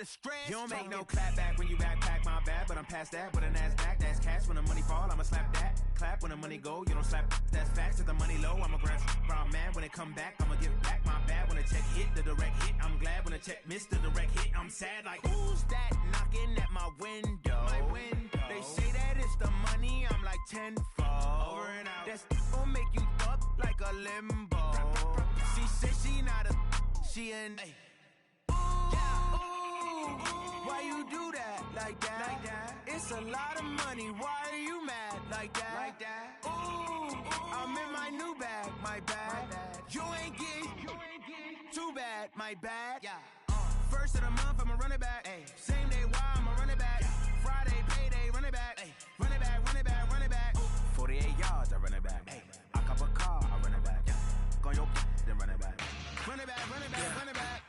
the stress. You don't make no clap back when you backpack, my bad, but I'm past that. With a NASDAQ, that's cash. When the money fall, I'ma slap that. Clap when the money go, you don't slap. That's facts. If the money low, I'ma grab brown man. When it come back, I'ma give back my bad. When the check hit, the direct hit, I'm glad. When the check missed, the direct hit, I'm sad. Like, who's that knocking at my window? They say that it's the money, I'm like tenfold. Over and out. That's gon' make you up like a limbo. She said she not a, she an. Why you do that like that? It's a lot of money. Why are you mad like that? Ooh, I'm in my new bag, my bad. You ain't getting too bad, my bad. First of the month, I'ma run it back. Same day, why I'ma run it back. Friday, payday, run it back. Run it back, run it back, run it back. 48 yards, I run it back. I cop a car, I run it back. Go on your then run it back. Run it back, run it back, run it back.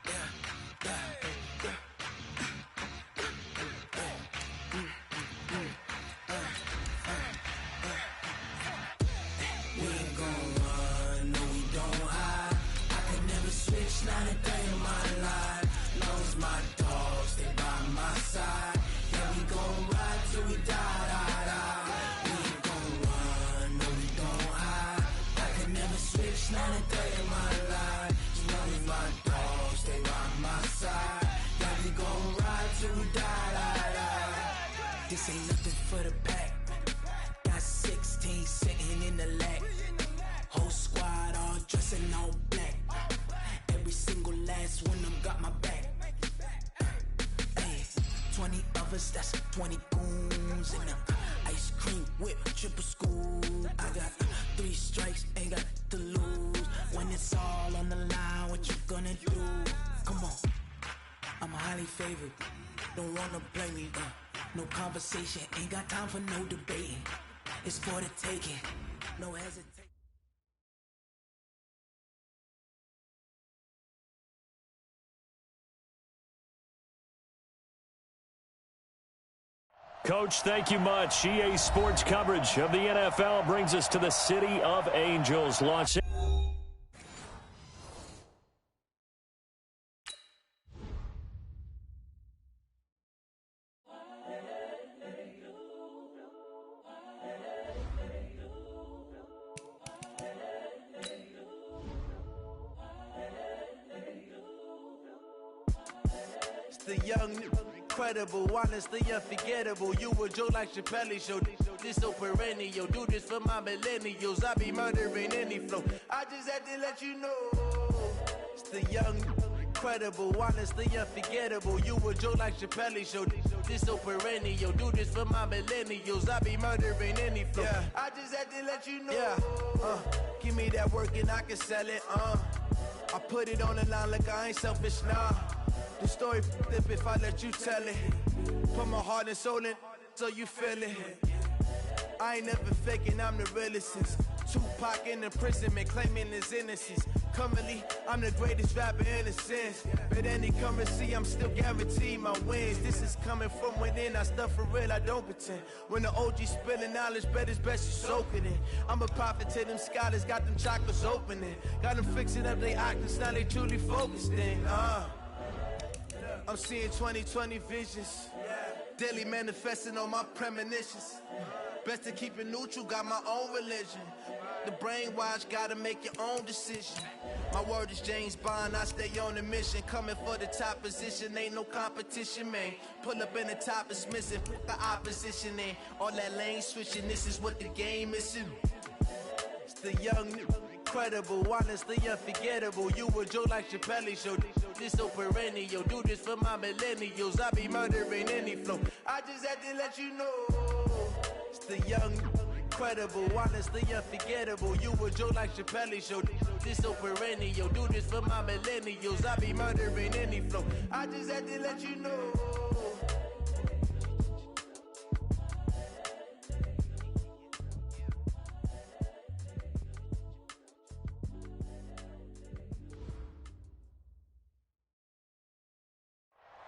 Switch 93 in my life. Knows my dogs, they by my side. Yeah, we gon' ride till we die. We ain't gon' run, no, we don't hide. I can never switch 93 in my life. Knows my dogs, they by my side. Yeah, we gon' ride till we die. This ain't nothing for the pack. Got 16 sitting in the lag. Whole squad all dressing all black. Every single last one of them got my back. Hey, 20 of us, that's 20 goons in them. Ice cream whip, triple scoop. I got 3 strikes, ain't got to lose. When it's all on the line, what you gonna do? Come on, I'm highly favored. Don't wanna play me, no conversation, ain't got time for no debating. It's for the taking, no hesitation. Coach, thank you much. EA Sports coverage of the NFL brings us to the City of Angels, Los Angeles. It's the young, incredible, honestly unforgettable. You a joke like Chappelle show. This so perennial. Do this for my millennials. I be murdering any flow. I just had to let you know. It's the young, incredible, honestly unforgettable. You a joke like Chappelle show. This so perennial. Do this for my millennials. I be murdering any flow. Yeah. I just had to let you know. Yeah. Give me that work and I can sell it. I put it on the line like I ain't selfish, nah. The story flip if I let you tell it. Put my heart and soul in so you feel it. I ain't never faking, I'm the realest since Tupac in imprisonment, claiming his innocence. Currently, I'm the greatest rapper in a sense. But any currency, I'm still guaranteed my wins. This is coming from within, I stuff for real, I don't pretend. When the OG spilling knowledge, bet it's best you soak it in. I'm a prophet to them scholars, got them chakras opening. Got them fixing up their octaves, now they truly focused in. I'm seeing 2020 visions. Daily manifesting on my premonitions. Best to keep it neutral, got my own religion. The brainwash, gotta make your own decision. My word is James Bond, I stay on a mission. Coming for the top position, ain't no competition, man. Pull up in the top is missing, put the opposition in. All that lane switching, this is what the game is in. It's the young, incredible, honestly unforgettable. You a joke like Chappelle show. This so perennial. Do this for my millennials. I be murdering any flow. I just had to let you know. It's the young, incredible, honestly unforgettable. You a joke like Chappelle show. This so perennial. Do this for my millennials. I be murdering any flow. I just had to let you know.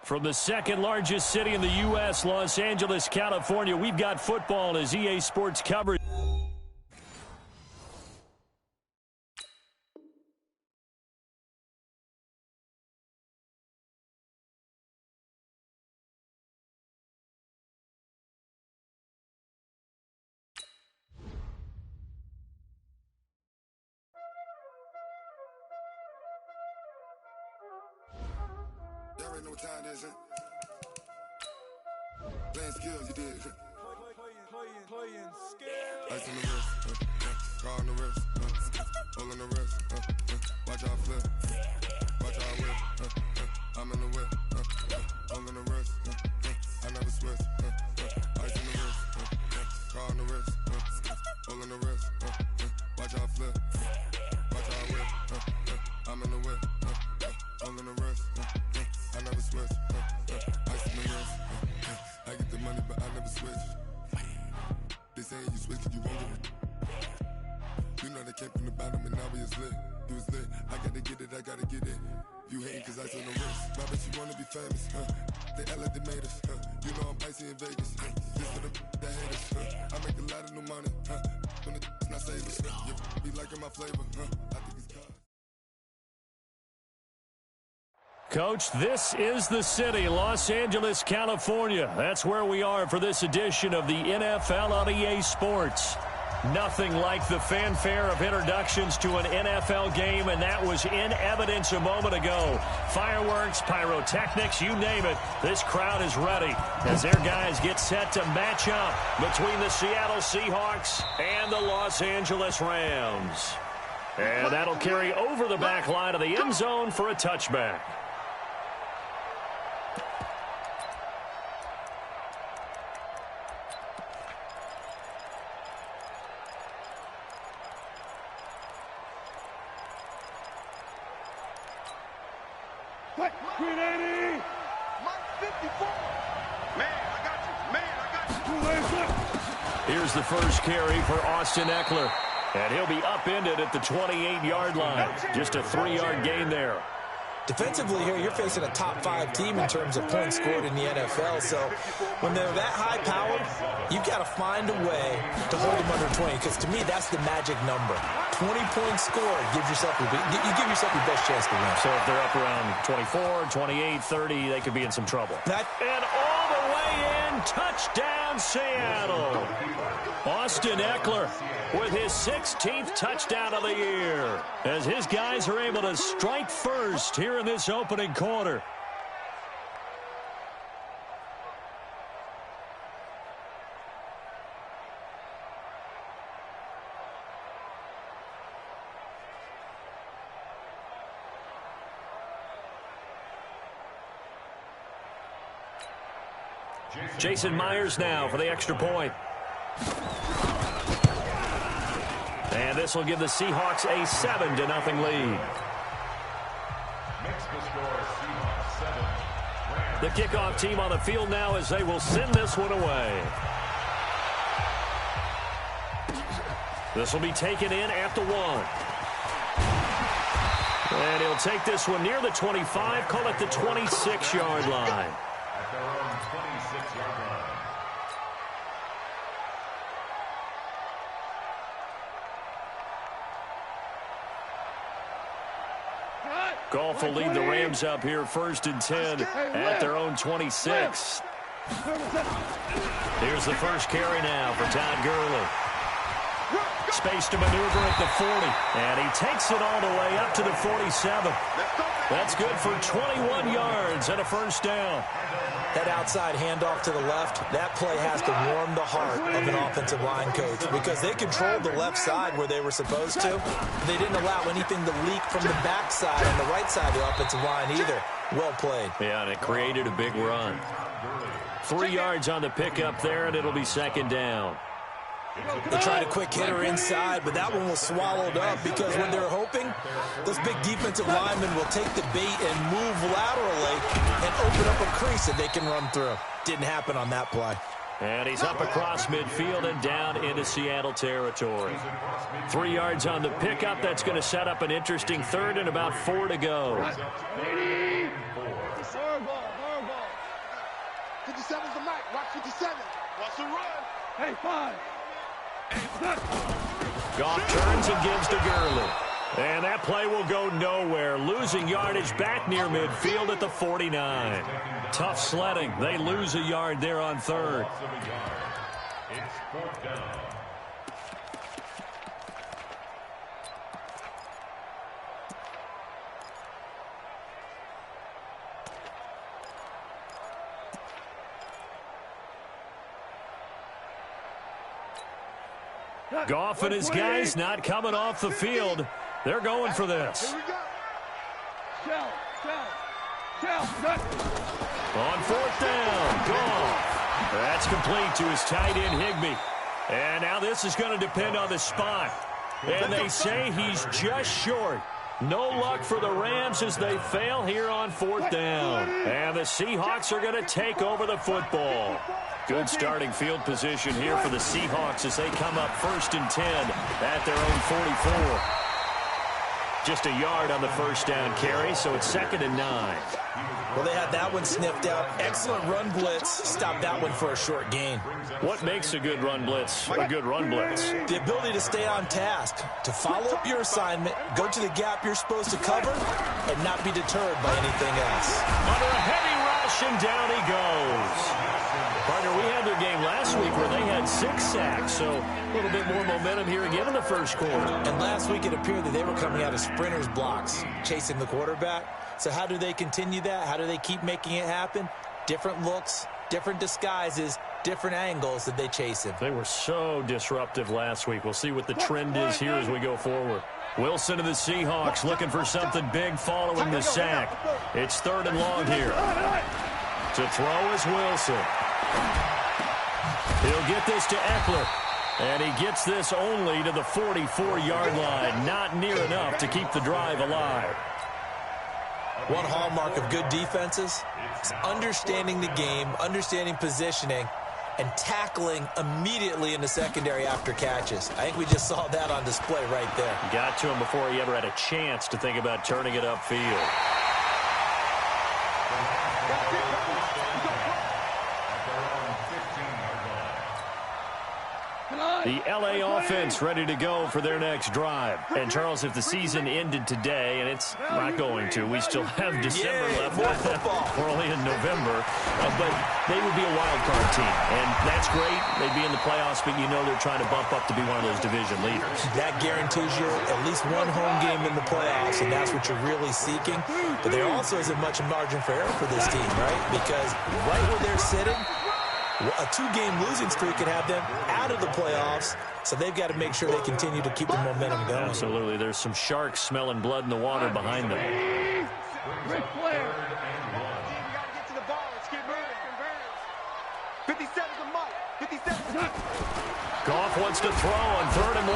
From the second largest city in the U.S., Los Angeles, California, we've got football as EA Sports coverage. know what time it is, huh? Playing skills, you did. Playing skills. Ice on the wrist, car on the wrist, hole on the wrist, watch out flip, watch out whip, I'm in the whip, hole on the wrist, I never switch, ice on the wrist, car on the wrist, hole on the wrist, watch out flip, watch out whip, I'm in the whip, hole on the wrist, I never switch, ice on the wrist, I get the money but I never switch. They say you switch cause you won't get it. You know they came from the bottom and now we is lit. You was lit, I gotta get it, I gotta get it. You hating cause ice on the wrist. Why bet you wanna be famous, They act like they made us, You know I'm icy in Vegas, This for the that hate us, I make a lot of new money, When it's not savers, You be liking my flavor, I think it's God. Coach, this is the city, Los Angeles, California. That's where we are for this edition of the NFL on EA Sports. Nothing like the fanfare of introductions to an NFL game, and that was in evidence a moment ago. Fireworks, pyrotechnics, you name it. This crowd is ready as their guys get set to match up between the Seattle Seahawks and the Los Angeles Rams. And that'll carry over the back line of the end zone for a touchback. Here's the first carry for Austin Eckler. And he'll be upended at the 28-yard line. Just a 3-yard gain there. Defensively here, you're facing a top-5 team in terms of points scored in the NFL. So when they're that high-powered, you've got to find a way to hold them under 20. Because to me, that's the magic number. 20 points scored, you give yourself your best chance to win. So if they're up around 24, 28, 30, they could be in some trouble. And all the way in, touchdown Seattle. Austin Eckler with his 16th touchdown of the year as his guys are able to strike first here in this opening quarter. Jason Myers now for the extra point. And this will give the Seahawks a 7-0 lead. The kickoff team on the field now as they will send this one away. This will be taken in at the 1. And he'll take this one near the 25, call it the 26-yard line. At their own 26-yard line. Goff will lead the Rams up here 1st and 10 at their own 26. Here's the first carry now for Todd Gurley. Space to maneuver at the 40. And he takes it all the way up to the 47. That's good for 21 yards and a first down. That outside handoff to the left, that play has to warm the heart of an offensive line coach because they controlled the left side where they were supposed to. They didn't allow anything to leak from the backside on the right side of the offensive line either. Well played. Yeah, and it created a big run. 3 yards on the pickup there, and it'll be 2nd down. They tried a quick hitter inside, but that one was swallowed up because when they're hoping, those big defensive linemen will take the bait and move laterally and open up a crease that they can run through. Didn't happen on that play. And he's up across midfield and down into Seattle territory. 3 yards on the pickup. That's going to set up an interesting 3rd and about 4 to go. 57's the mic. Watch 57. Watch the run. Hey, 5. Goff turns and gives to Gurley. And that play will go nowhere. Losing yardage back near midfield at the 49. Tough sledding. They lose a yard there on 3rd. It's 4th down. Goff and his guys not coming off the field. They're going for this. Here we go. On fourth down, Goff. That's complete to his tight end, Higbee. And now this is going to depend on the spot. And they say he's just short. No luck for the Rams as they fail here on fourth down. And the Seahawks are going to take over the football. Good starting field position here for the Seahawks as they come up 1st and 10 at their own 44. Just a yard on the first down carry, so it's 2nd and 9. Well, they had that one sniffed out. Excellent run blitz. Stopped that one for a short gain. What makes a good run blitz a good run blitz? The ability to stay on task, to follow up your assignment, go to the gap you're supposed to cover, and not be deterred by anything else. Under a heavy rush, and down he goes. Partner, we had their game last week where they had 6 sacks, so a little bit more momentum here again in the first quarter. And last week it appeared that they were coming out of sprinters blocks, chasing the quarterback. So how do they continue that? How do they keep making it happen? Different looks, different disguises, different angles that they chase him. They were so disruptive last week. We'll see what the trend is here as we go forward. Wilson to the Seahawks looking for something big following the sack. It's 3rd and long here. To throw is Wilson. He'll get this to Eckler. And he gets this only to the 44-yard line. Not near enough to keep the drive alive. One hallmark of good defenses is understanding the game, understanding positioning, and tackling immediately in the secondary after catches. I think we just saw that on display right there. Got to him before he ever had a chance to think about turning it upfield. The L.A. offense ready to go for their next drive. And, Charles, if the season ended today, and it's not going to, we still have December left. We're only in November. But they would be a wild card team. And that's great. They'd be in the playoffs, but you know they're trying to bump up to be one of those division leaders. That guarantees you at least one home game in the playoffs, and that's what you're really seeking. But there also isn't much margin for error for this team, right? Because right where they're sitting, a 2-game losing streak could have them out of the playoffs, so they've got to make sure they continue to keep the momentum going. Absolutely. There's some sharks smelling blood in the water behind them. Ric Flair. We got to get to the ball. Let's get moving. 57's a must. 57's Goff wants to throw on 3rd and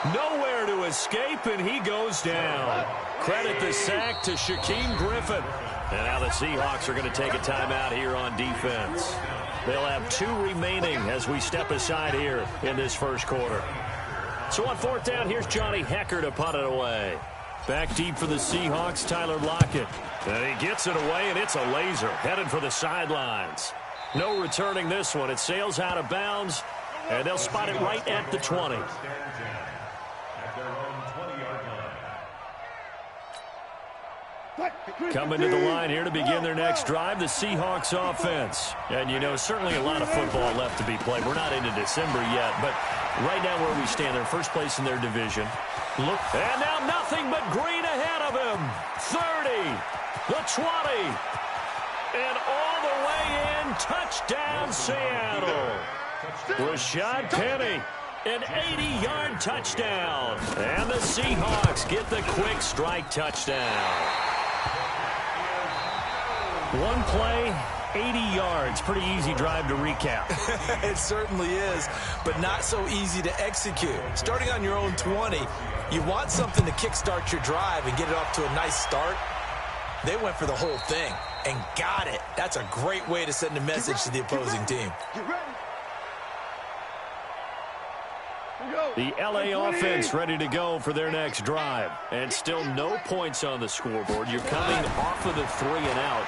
1. Nowhere to escape, and he goes down. Credit the sack to Shaquem Griffin. And now the Seahawks are going to take a timeout here on defense. They'll have 2 remaining as we step aside here in this first quarter. So on 4th down, here's Johnny Hecker to punt it away. Back deep for the Seahawks, Tyler Lockett. And he gets it away, and it's a laser headed for the sidelines. No returning this one. It sails out of bounds, and they'll spot it right at the 20. Coming to the line here to begin their next drive, the Seahawks offense. And, you know, certainly a lot of football left to be played. We're not into December yet, but right now where we stand, they're first place in their division. Look, and now nothing but green ahead of him. 30, the 20, and all the way in, touchdown Seattle. Rashad Penny. An 80-yard touchdown. And the Seahawks get the quick strike touchdown. One play, 80 yards. Pretty easy drive to recap. It certainly is, but not so easy to execute. Starting on your own 20, you want something to kickstart your drive and get it off to a nice start. They went for the whole thing and got it. That's a great way to send a message to the opposing team. The L.A. offense ready to go for their next drive. And still no points on the scoreboard. You're coming off of the 3 and out.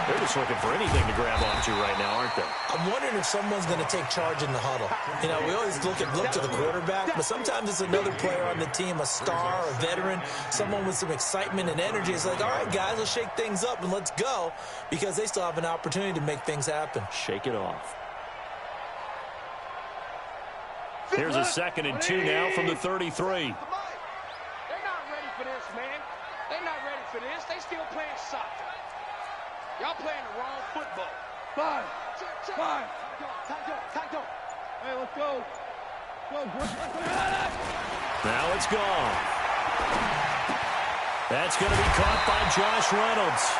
They're just looking for anything to grab onto right now, aren't they? I'm wondering if someone's going to take charge in the huddle. You know, we always look to the quarterback, but sometimes it's another player on the team, a star, a veteran, someone with some excitement and energy. It's like, all right, guys, let's shake things up and let's go, because they still have an opportunity to make things happen. Shake it off. Here's a 2nd and 2 now from the 33. They're not ready for this, man. They're not ready for this. They still playing soccer. Y'all playing the wrong football. 5. Hey, let's go. Now it's gone. That's going to be caught by Josh Reynolds.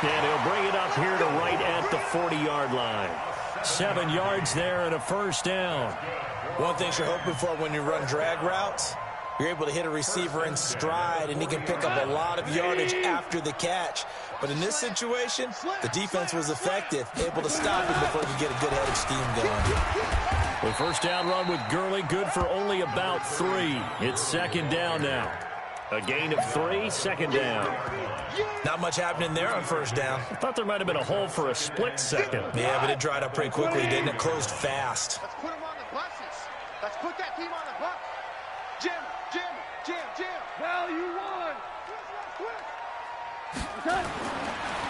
And he'll bring it up here to right at the 40-yard line. 7 yards there and a first down. One thing you're hoping for when you run drag routes, you're able to hit a receiver in stride, and he can pick up a lot of yardage after the catch. But in this situation, the defense was effective, able to stop him before he could get a good head of steam going. The first down run with Gurley, good for only about 3. It's second down now. A gain of 3, second down. Not much happening there on first down. I thought there might have been a hole for a split second. Yeah, but it dried up pretty quickly, didn't it? Closed fast. Let's put him on the buses. Let's put that team on the bus. Jim. Well, you won.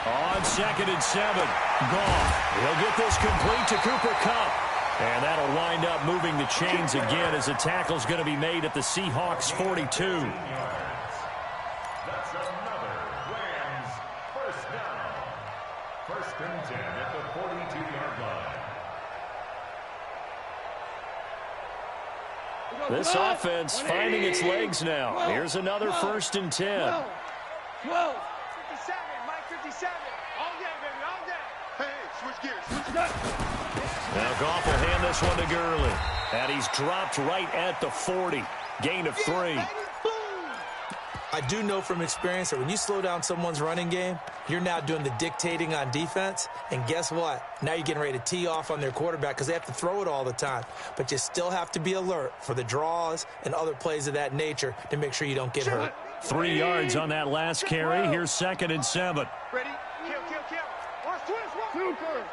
On second and 7. Gone. He'll get this complete to Cooper Kupp. And that'll wind up moving the chains again as a tackle's going to be made at the Seahawks 42. That's another Rams first down. First and 10 at the 42-yard line. This offense finding its legs now. Here's another first and 10. 12. 57, Mike 57. All day, baby, all day. Hey, switch gears. Now Goff will hand this one to Gurley. And he's dropped right at the 40. Gain of 3. I do know from experience that when you slow down someone's running game, you're now doing the dictating on defense. And guess what? Now you're getting ready to tee off on their quarterback because they have to throw it all the time. But you still have to be alert for the draws and other plays of that nature to make sure you don't get hurt. 3 yards on that last carry. Here's second and 7. Ready? Kill. Watch twist. Super.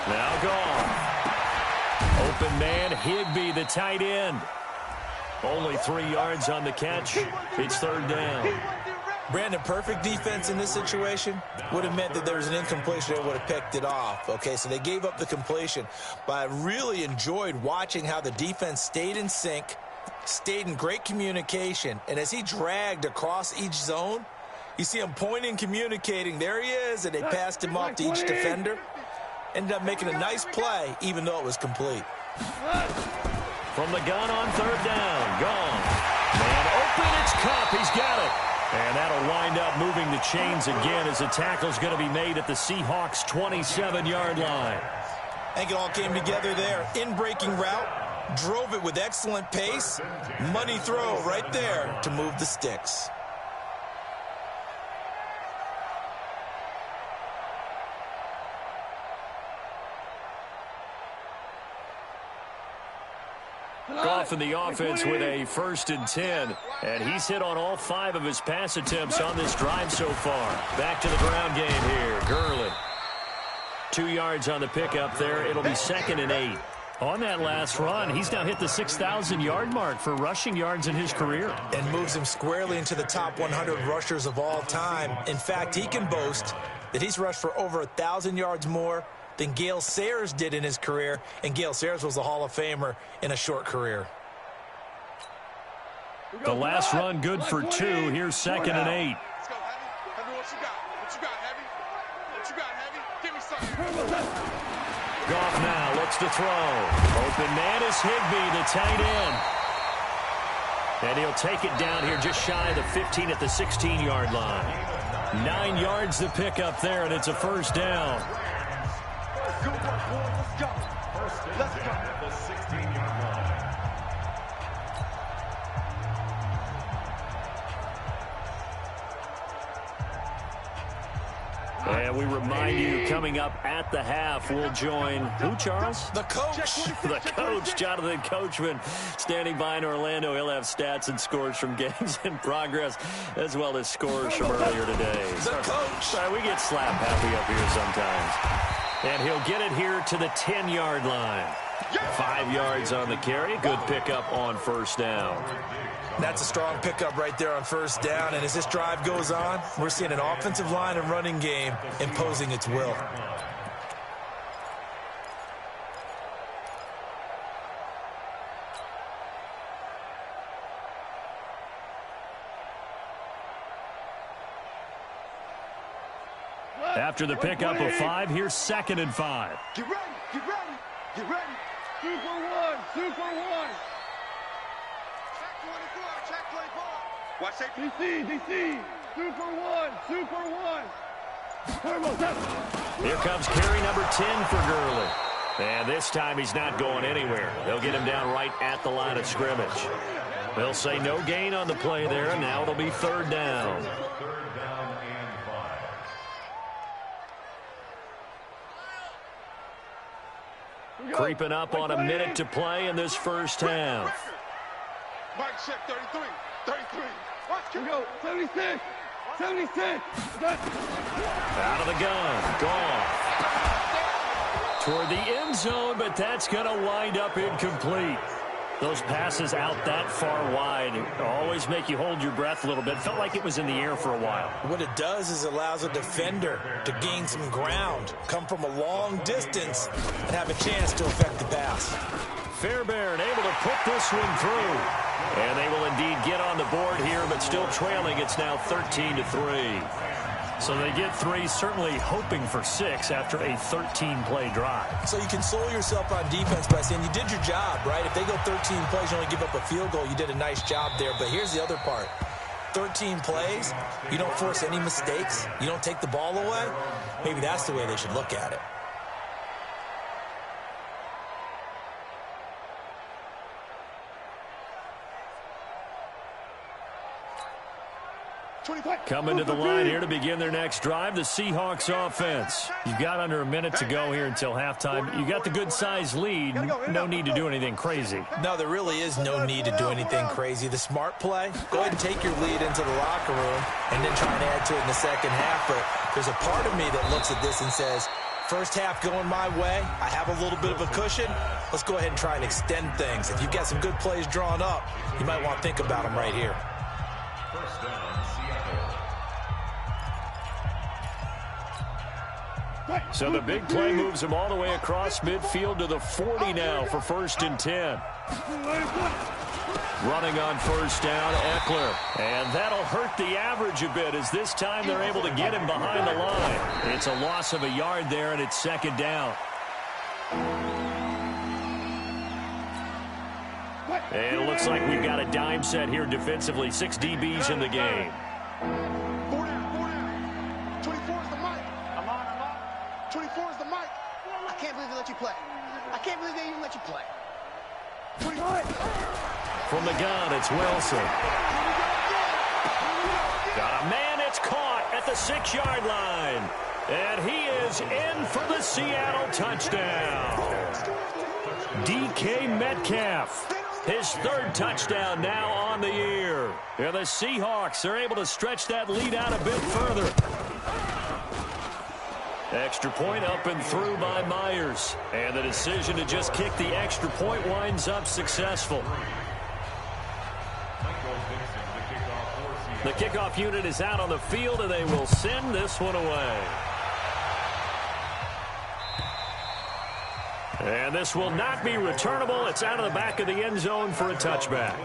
Now gone. Open man, Higbee, the tight end. Only 3 yards on the catch. It's third down. Brandon, perfect defense in this situation would have meant that there was an incompletion that would have picked it off. Okay, so they gave up the completion. But I really enjoyed watching how the defense stayed in sync, stayed in great communication. And as he dragged across each zone, you see him pointing, communicating. There he is, and they passed him off to each defender. Ended up making a nice play, even though it was complete. From the gun on third down. Gone. Man open, it's Kupp. He's got it. And that'll wind up moving the chains again as the tackle's going to be made at the Seahawks' 27-yard line. I think it all came together there. In-breaking route, drove it with excellent pace. Money throw right there to move the sticks. Goff in the offense with a first and 10. And he's hit on all 5 of his pass attempts on this drive so far. Back to the ground game here. Gurley. 2 yards on the pickup there. It'll be second and 8. On that last run, he's now hit the 6,000-yard mark for rushing yards in his career. And moves him squarely into the top 100 rushers of all time. In fact, he can boast that he's rushed for over 1,000 yards more than Gale Sayers did in his career, and Gale Sayers was a Hall of Famer in a short career. The last run good for 2. Here's second and 8. Let's go, Heavy. Heavy, what you got, Heavy? What you got, Heavy? Give me something. Goff now looks to throw. Open man is Higbee, the tight end. And he'll take it down here just shy of the 15 at the 16-yard line. 9 yards the pickup there, and it's a first down. Good work, boys. Let's go. Let's go. At the 16-yard line. And we remind you, coming up at the half, we'll join who, Charles? The coach. The coach, Jonathan Coachman, standing by in Orlando. He'll have stats and scores from games in progress, as well as scores from earlier today. The coach. Sorry, we get slap happy up here sometimes. And he'll get it here to the 10-yard line. 5 yards on the carry. Good pickup on first down. That's a strong pickup right there on first down. And as this drive goes on, we're seeing an offensive line and running game imposing its will. After the pickup of 5, here's second and 5. Get ready. Get ready. Get ready. Super one. Super one. Check 24. Check 24. Watch safety. DC. Super one. Super one. Here comes carry number 10 for Gurley. And this time he's not going anywhere. They'll get him down right at the line of scrimmage. They'll say no gain on the play there, and now it'll be third down. Third down and 5. Creeping up on a minute to play in this first half. Mike check 33. 33. Watch him go. 76. 76. Out of the gun. Gone. Toward the end zone, but that's going to wind up incomplete. Those passes out that far wide always make you hold your breath a little bit. Felt like it was in the air for a while. What it does is allows a defender to gain some ground, come from a long distance, and have a chance to affect the pass. Fairbairn able to put this one through. And they will indeed get on the board here, but still trailing. It's now 13-3. So they get 3, certainly hoping for 6 after a 13-play drive. So you console yourself on defense by saying you did your job, right? If they go 13 plays, you only give up a field goal, you did a nice job there. But here's the other part. 13 plays, you don't force any mistakes, you don't take the ball away. Maybe that's the way they should look at it. Coming to the line here to begin their next drive, the Seahawks offense. You've got under a minute to go here until halftime. You got the good-sized lead. No need to do anything crazy. No, there really is no need to do anything crazy. The smart play, go ahead and take your lead into the locker room and then try and add to it in the second half. But there's a part of me that looks at this and says, first half going my way, I have a little bit of a cushion. Let's go ahead and try and extend things. If you've got some good plays drawn up, you might want to think about them right here. First down, So the big play moves him all the way across midfield to the 40 now for 1st and 10. Running on first down, Eckler. And that'll hurt the average a bit as this time they're able to get him behind the line. It's a loss of a yard there, and it's second down. And it looks like we've got a dime set here defensively. 6 DBs in the game. 24 is the mic. I'm on. 24 is the mic. I can't believe they let you play. I can't believe they even let you play. 24. From the gun, it's Wilson. Got a man, it's caught at the 6-yard line. And he is in for the Seattle touchdown. DK Metcalf. His 3rd touchdown now on the year. And the Seahawks are able to stretch that lead out a bit further. Extra point up and through by Myers. And the decision to just kick the extra point winds up successful. The kickoff unit is out on the field, and they will send this one away. And this will not be returnable. It's out of the back of the end zone for a touchback.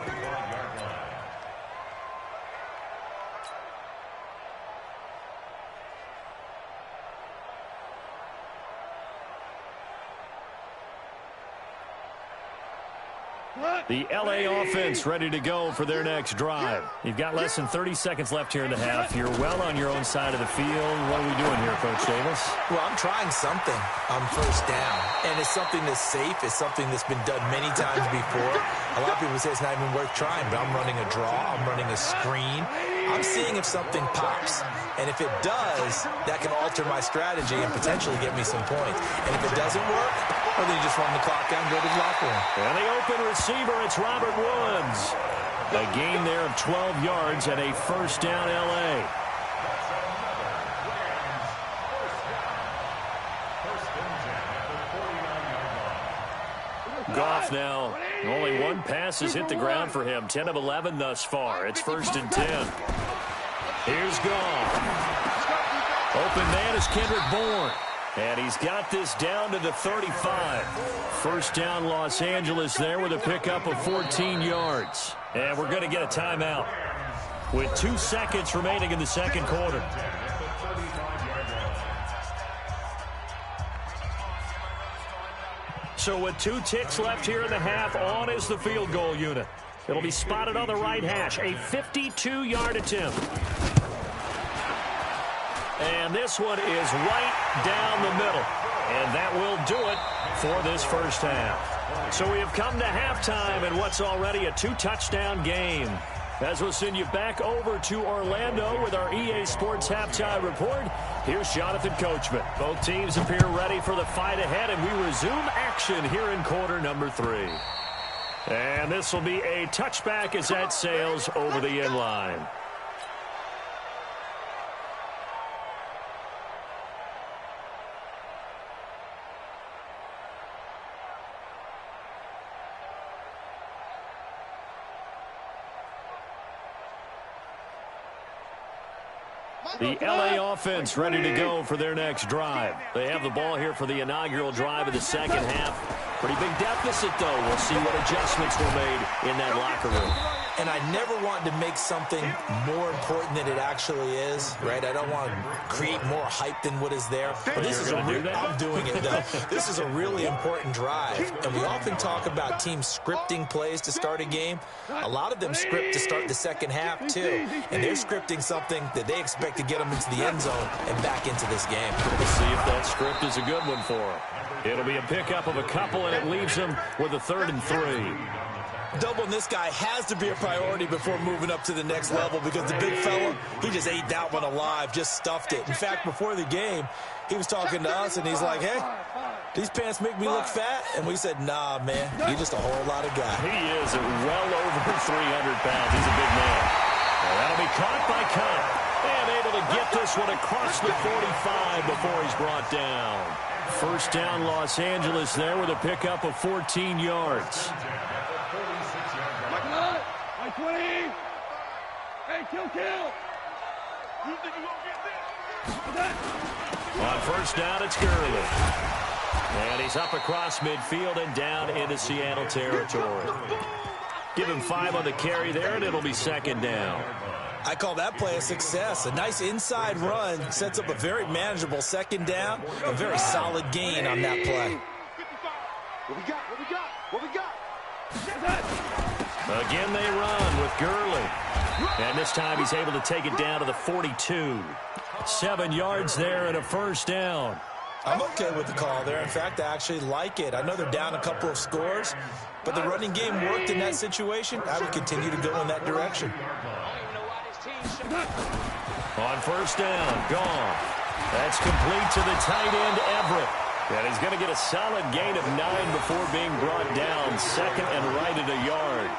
The LA offense ready to go for their next drive. You've got less than 30 seconds left here in the half. You're well on your own side of the field. What are we doing here, Coach Davis? Well, I'm trying something on first down, and it's something that's safe. It's something that's been done many times before. A lot of people say it's not even worth trying, but I'm running a draw. I'm running a screen. I'm seeing if something pops, and if it does, that can alter my strategy and potentially get me some points. And if it doesn't work, well, then you just run the clock out and go to the locker room. And the open receiver, it's Robert Woods. A gain there of 12 yards and a first down LA. Goff now, only one pass has hit the ground for him. 10 of 11 thus far. It's 1st and 10. Here's Goff. Open man is Kendrick Bourne. And he's got this down to the 35. First down Los Angeles there with a pickup of 14 yards. And we're going to get a timeout with 2 seconds remaining in the second quarter. So with 2 ticks left here in the half, on is the field goal unit. It'll be spotted on the right hash, a 52-yard attempt. And this one is right down the middle. And that will do it for this first half. So we have come to halftime in what's already a 2-touchdown game. As we'll send you back over to Orlando with our EA Sports Halftime Report, here's Jonathan Coachman. Both teams appear ready for the fight ahead, and we resume action here in quarter number 3. And this will be a touchback as that sails over the end line. The LA offense ready to go for their next drive. They have the ball here for the inaugural drive of the second half. Pretty big deficit, though. We'll see what adjustments were made in that locker room. And I never want to make something more important than it actually is, right? I don't want to create more hype than what is there. But this is I'm doing it, though. This is a really important drive. And we often talk about teams scripting plays to start a game. A lot of them script to start the second half, too. And they're scripting something that they expect to get them into the end zone and back into this game. We'll see if that script is a good one for them. It'll be a pickup of a couple, and it leaves them with a 3rd and 3. Doubling this guy has to be a priority before moving up to the next level, because the big fella, he just ate that one alive, just stuffed it. In fact, before the game, he was talking to us, and he's like, hey, these pants make me look fat? And we said, nah, man, you're just a whole lot of guy. He is well over 300 pounds. He's a big man. And that'll be caught by Cup. And able to get this one across the 45 before he's brought down. First down, Los Angeles there with a pickup of 14 yards. My 20. Hey, kill. You think you're going to get this? On first down, it's Gurley. And he's up across midfield and down into Seattle territory. Give him 5 on the carry there, and it'll be second down. I call that play a success. A nice inside run sets up a very manageable second down. A very solid gain on that play. What we got? Again, they run with Gurley. And this time he's able to take it down to the 42. 7 yards there and a first down. I'm okay with the call there. In fact, I actually like it. I know they're down a couple of scores, but the running game worked in that situation. I would continue to go in that direction. On first down, Goff. That's complete to the tight end, Everett. And he's going to get a solid gain of 9 before being brought down. Second and right at a yard.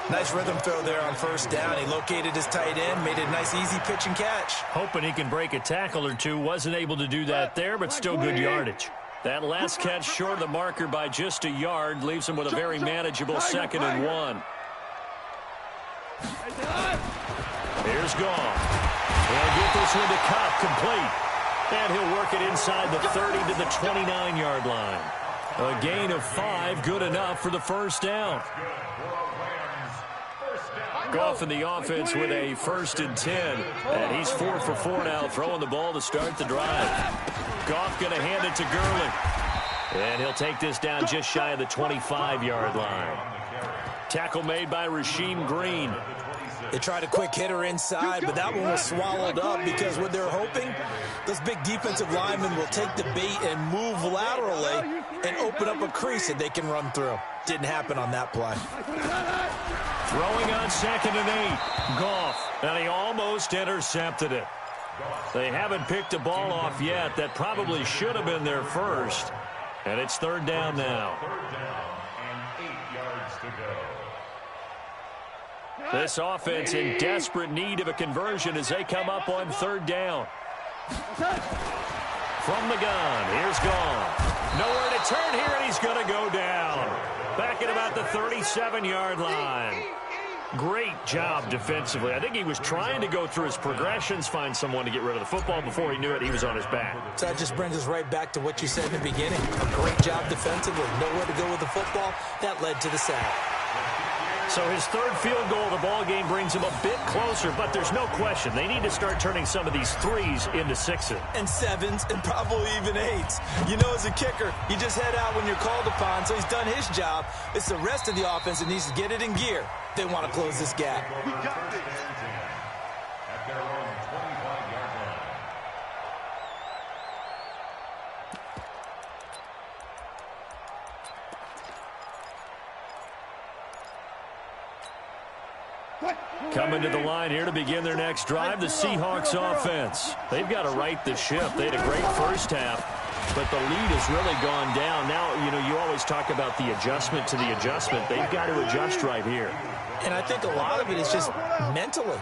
Nice rhythm throw there on first down. He located his tight end, made it a nice easy pitch and catch. Hoping he can break a tackle or two. Wasn't able to do that there, but still good yardage. That last catch short of the marker by just a yard leaves him with a very manageable 2nd and 1. Here's Goff. He'll get this one to Cup, complete. And he'll work it inside the 30 to the 29-yard line. A gain of 5, good enough for the first down. Goff in the offense with a 1st and 10. And he's 4 for 4 now, throwing the ball to start the drive. Goff going to hand it to Gurley. And he'll take this down just shy of the 25-yard line. Tackle made by Rasheem Green. They tried a quick hitter inside, but that one was swallowed up because what they're hoping, those big defensive linemen will take the bait and move laterally and open up a crease that they can run through. Didn't happen on that play. Throwing on 2nd and 8. Goff, and he almost intercepted it. They haven't picked the ball off yet. That probably should have been their first. And it's 3rd down now. 3rd down and 8 yards to go. This offense in desperate need of a conversion as they come up on 3rd down. From the gun, here's Goff. Nowhere to turn here, and he's going to go down. Back at about the 37-yard line. Great job defensively. I think he was trying to go through his progressions, find someone to get rid of the football. Before he knew it, he was on his back. So that just brings us right back to what you said in the beginning. A great job defensively. Nowhere to go with the football. That led to the sack. So his 3rd field goal of the ball game line brings them a bit closer, but there's no question they need to start turning some of these threes into sixes. And sevens, and probably even eights. You know, as a kicker, you just head out when you're called upon, so he's done his job. It's the rest of the offense that needs to get it in gear. They want to close this gap. We got this. At their own 25-yard line. Coming to the line here to begin their next drive, the Seahawks offense. They've got to right the ship. They had a great first half, but the lead has really gone down. Now, you know, you always talk about the adjustment to the adjustment. They've got to adjust right here. And I think a lot of it is just mentally.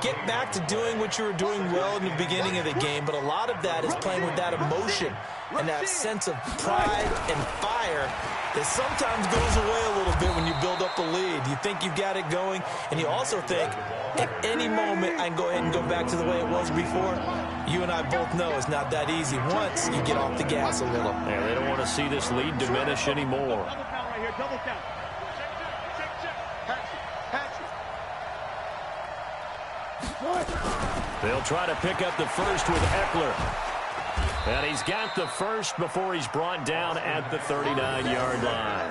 Get back to doing what you were doing well in the beginning of the game, but a lot of that is playing with that emotion and that sense of pride and fire that sometimes goes away a little bit when you build up a lead. You think you've got it going, and you also think at any moment I can go ahead and go back to the way it was before. You and I both know it's not that easy once you get off the gas a little. Yeah, they don't want to see this lead diminish anymore. Double count right here, double count. They'll try to pick up the first with Eckler. And he's got the first before he's brought down at the 39-yard line.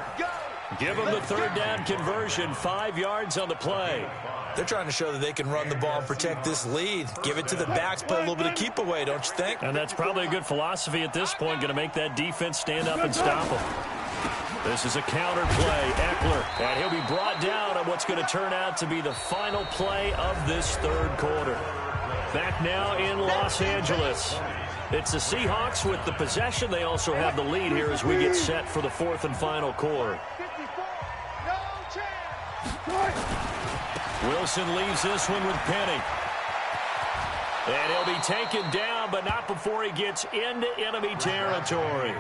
Give him the third down conversion, 5 yards on the play. They're trying to show that they can run the ball and protect this lead. Give it to the backs, play a little bit of keep away, don't you think? And that's probably a good philosophy at this point, going to make that defense stand up and stop him. This is a counter play, Eckler, and he'll be brought down on what's going to turn out to be the final play of this third quarter. Back now in Los Angeles. It's the Seahawks with the possession. They also have the lead here as we get set for the fourth and final quarter. Wilson leaves this one with Penny. And he'll be taken down, but not before he gets into enemy territory.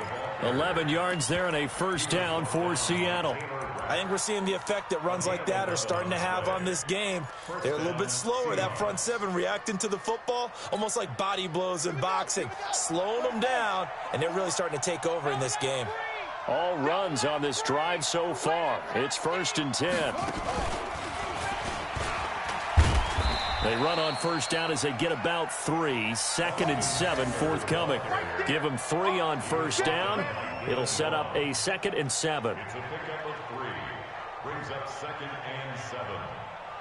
11 yards there and a first down for Seattle. I think we're seeing the effect that runs like that are starting to have on this game. They're a little bit slower, that front seven, reacting to the football, almost like body blows in boxing, slowing them down, and they're really starting to take over in this game. All runs on this drive so far. It's 1st and 10. They run on first down as they get about 3. 2nd and 7 forthcoming. Give them 3 on first down. It'll set up a 2nd and 7. It's a pickup of 3. Brings up 2nd and 7.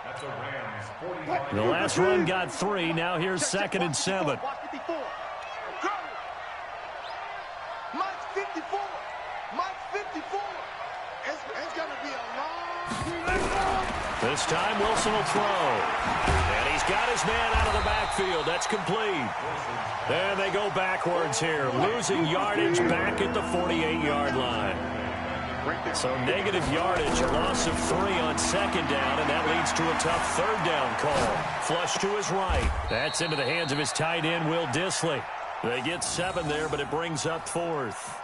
That's a Rams 45. The last run got 3. Now here's 2nd and 7. Mike's 54. Mike's 54. It's going to be a long. This time Wilson will throw. And he's got his man out of the backfield. That's complete. And they go backwards here, losing yardage back at the 48-yard line. So negative yardage, a loss of 3 on 2nd down, and that leads to a tough 3rd down call. Flush to his right. That's into the hands of his tight end, Will Dissly. They get 7 there, but it brings up 4th.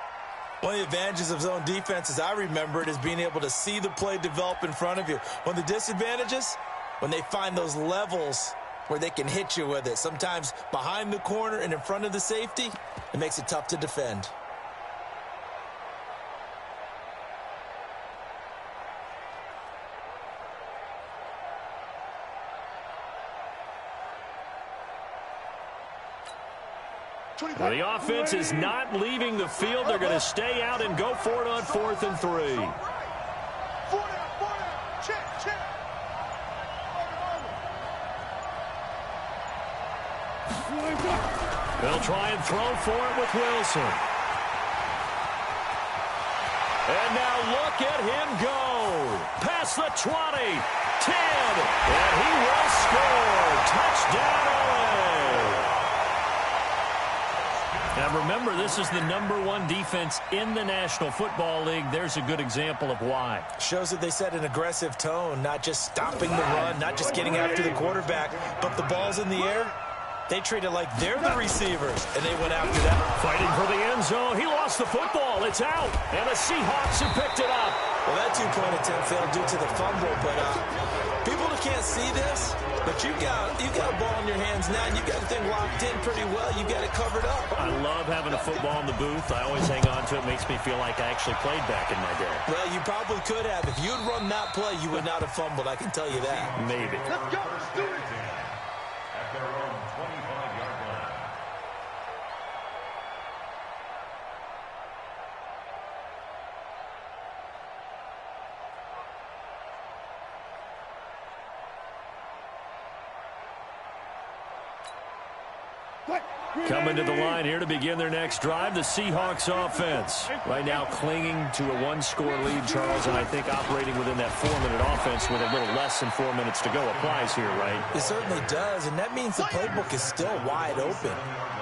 One of the advantages of zone defense, as I remember it, is being able to see the play develop in front of you. One of the disadvantages, when they find those levels where they can hit you with it, sometimes behind the corner and in front of the safety, it makes it tough to defend. The offense is not leaving the field. They're going to stay out and go for it on 4th and 3. 4 down. Check. They'll try and throw for it with Wilson. And now look at him go. Past the 20, 10, and he will score. Touchdown, LA. Now remember, this is the #1 defense in the National Football League. There's a good example of why. Shows that they set an aggressive tone, not just stopping the run, not just getting after the quarterback, but the ball's in the air. They treat it like they're the receivers, and they went after that. Fighting for the end zone. He lost the football. It's out, and the Seahawks have picked it up. Well, that 2-point attempt failed due to the fumble, but people that can't see this, But you've got a ball in your hands now, and you've got the thing locked in pretty well. You've got it covered up. I love having a football in the booth. I always hang on to it. Makes me feel like I actually played back in my day. Well, you probably could have. If you had run that play, you would not have fumbled. I can tell you that. Maybe. Let's go. Do it. At their own 25-yard line. Coming to the line here to begin their next drive, the Seahawks offense. Right now clinging to a one-score lead, Charles, and I think operating within that 4-minute offense with a little less than 4 minutes to go applies here, right? It certainly does, and that means the playbook is still wide open.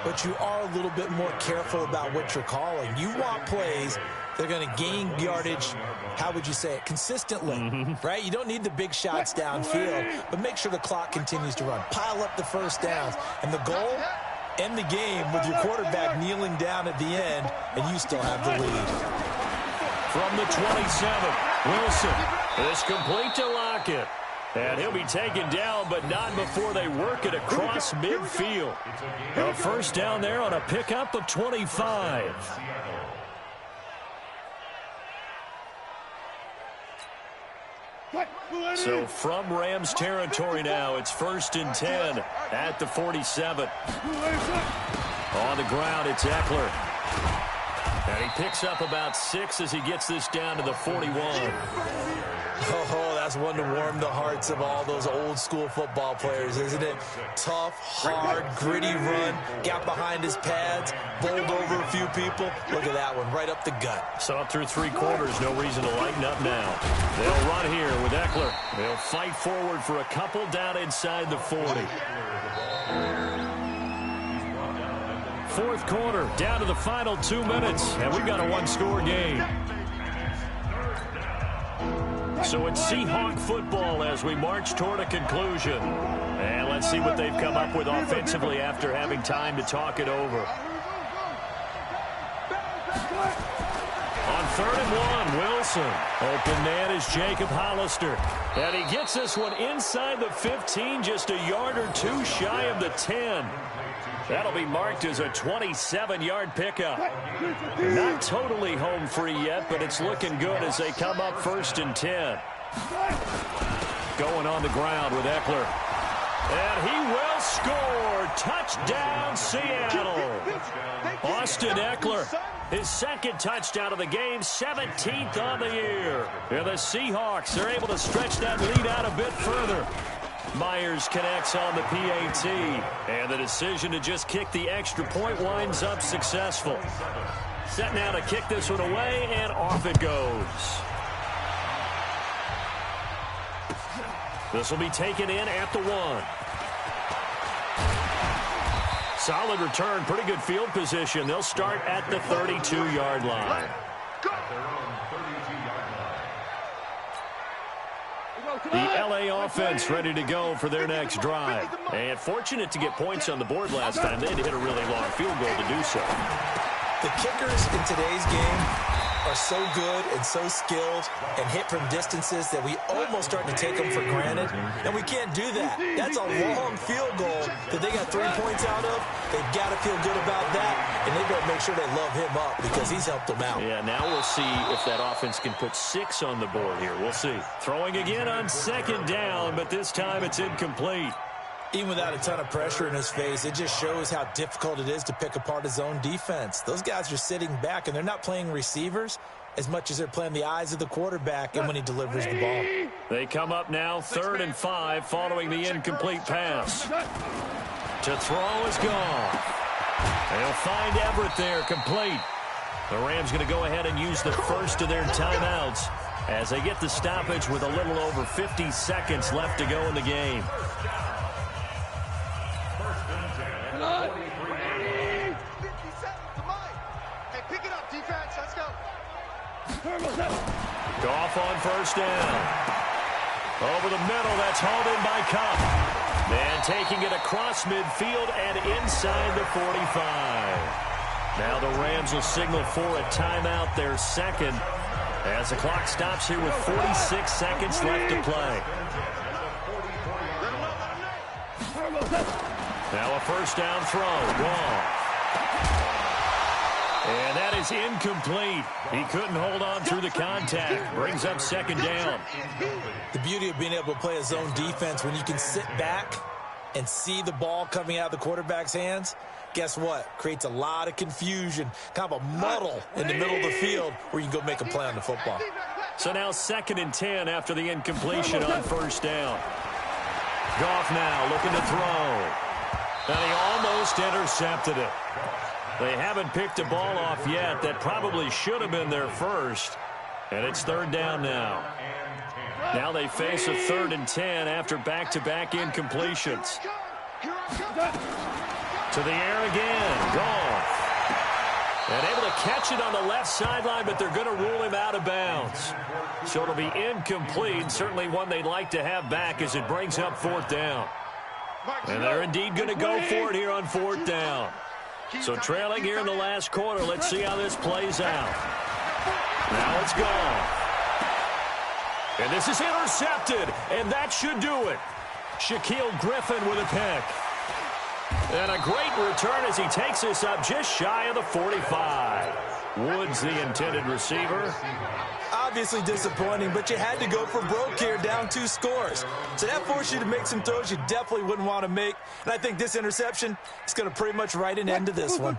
But you are a little bit more careful about what you're calling. You want plays that are going to gain yardage, how would you say it, consistently, right? You don't need the big shots downfield, but make sure the clock continues to run. Pile up the first downs, and the goal, end the game with your quarterback kneeling down at the end, and you still have the lead. From the 27, Wilson is complete to Lockett. And he'll be taken down, but not before they work it across midfield. A first down there on a pickup of 25. So from Rams territory now, it's 1st and 10 at the 47. On the ground, it's Eckler. And he picks up about 6 as he gets this down to the 41. Oh, that's one to warm the hearts of all those old school football players, isn't it? Tough, hard, gritty run, got behind his pads, bowled over a few people. Look at that one, right up the gut. Saw through 3 quarters, no reason to lighten up now. They'll run here with Eckler. They'll fight forward for a couple down inside the 40. 4th quarter, down to the final 2 minutes, and we've got a one-score game. So it's Seahawk football as we march toward a conclusion. And let's see what they've come up with offensively after having time to talk it over. On 3rd and 1, Wilson. Open man is Jacob Hollister. And he gets this one inside the 15, just a yard or 2 shy of the 10. That'll be marked as a 27-yard pickup. Not totally home free yet, but it's looking good as they come up 1st and 10. Going on the ground with Eckler. And he will score. Touchdown, Seattle. Austin Eckler, his 2nd touchdown of the game, 17th on the year. And the Seahawks are able to stretch that lead out a bit further. Myers connects on the PAT, and the decision to just kick the extra point winds up successful. Set now to kick this one away, and off it goes. This will be taken in at the 1. Solid return, pretty good field position. They'll start at the 32-yard line. The L.A. offense ready to go for their next drive. And fortunate to get points on the board last time. They had to hit a really long field goal to do so. The kickers in today's game are so good and so skilled and hit from distances that we almost start to take them for granted. And we can't do that. That's a long field goal that they got 3 points out of. They've got to feel good about that, and they better make sure they love him up because he's helped them out. Yeah, now we'll see if that offense can put 6 on the board here. We'll see. Throwing again on 2nd down, but this time it's incomplete. Even without a ton of pressure in his face, it just shows how difficult it is to pick apart his own defense. Those guys are sitting back, and they're not playing receivers as much as they're playing the eyes of the quarterback and when he delivers the ball. They come up now 3rd and 5 following the incomplete pass. To throw is gone. They'll find Everett there, complete. The Rams going to go ahead and use the first of their timeouts as they get the stoppage with a little over 50 seconds left to go in the game. 57 to mine. Hey, pick it up, defense. Let's go. Goff on 1st down. Over the middle, that's hauled in by Kupp. And taking it across midfield and inside the 45. Now the Rams will signal for a timeout, their 2nd, as the clock stops here with 46 seconds left to play. Now a first down throw. Gone. And that is incomplete. He couldn't hold on through the contact. Brings up second down. The beauty of being able to play a zone defense, when you can sit back and see the ball coming out of the quarterback's hands, guess what? Creates a lot of confusion, kind of a muddle in the middle of the field where you can go make a play on the football. So now 2nd and 10 after the incompletion on first down. Goff now looking to throw. And he almost intercepted it. They haven't picked a ball off yet. That probably should have been their first. And it's 3rd down now. Now they face a 3rd and 10 after back-to-back incompletions. To the air again. Goff. And able to catch it on the left sideline, but they're going to rule him out of bounds. So it'll be incomplete. Certainly one they'd like to have back as it brings up 4th down. And they're indeed going to go for it here on 4th down. So trailing here in the last quarter. Let's see how this plays out. Now it's gone. And this is intercepted. And that should do it. Shaquille Griffin with a pick. And a great return as he takes this up just shy of the 45. Woods the intended receiver. Obviously disappointing, but you had to go for broke here, down 2 scores. So that forced you to make some throws you definitely wouldn't want to make. And I think this interception is going to pretty much write an end to this one.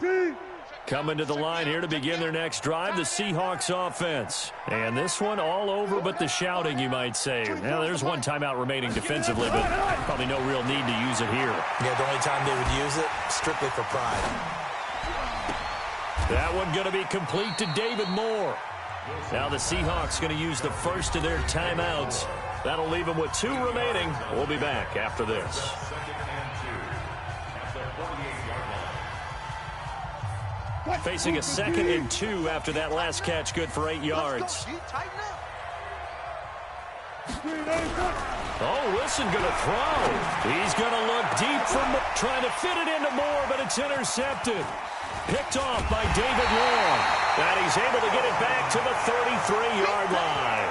Coming to the line here to begin their next drive, the Seahawks offense. And this one all over but the shouting, you might say. Now, there's one timeout remaining defensively, but probably no real need to use it here. Yeah, the only time they would use it, strictly for pride. That one going to be complete to David Moore. Now the Seahawks going to use the first of their timeouts. That'll leave them with 2 remaining. We'll be back after this. Facing a 2nd and 2 after that last catch, good for 8 yards. Oh, Wilson going to throw. He's going to look deep for Moore, trying to fit it into Moore, but it's intercepted. Picked off by David Long. And he's able to get it back to the 33-yard line.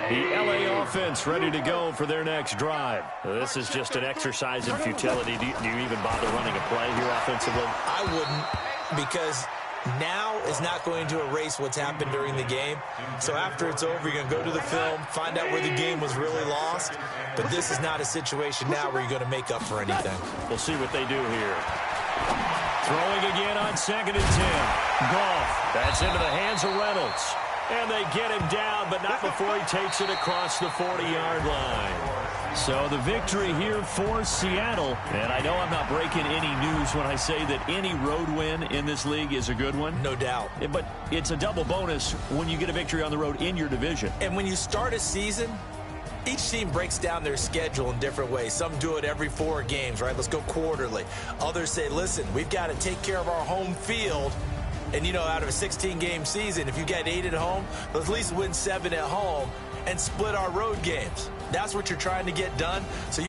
The L.A. offense ready to go for their next drive. This is just an exercise in futility. Do you even bother running a play here offensively? I wouldn't, because now is not going to erase what's happened during the game. So after it's over, you're going to go to the film, find out where the game was really lost. But this is not a situation now where you're going to make up for anything. We'll see what they do here. Throwing again on 2nd and 10. Goff. That's into the hands of Reynolds. And they get him down, but not before he takes it across the 40-yard line. So the victory here for Seattle. And I know I'm not breaking any news when I say that any road win in this league is a good one. No doubt. But it's a double bonus when you get a victory on the road in your division. And when you start a season, each team breaks down their schedule in different ways. Some do it every 4 games, right? Let's go quarterly. Others say, listen, we've got to take care of our home field. And, you know, out of a 16-game season, if you get 8 at home, let's at least win 7 at home and split our road games. That's what you're trying to get done. So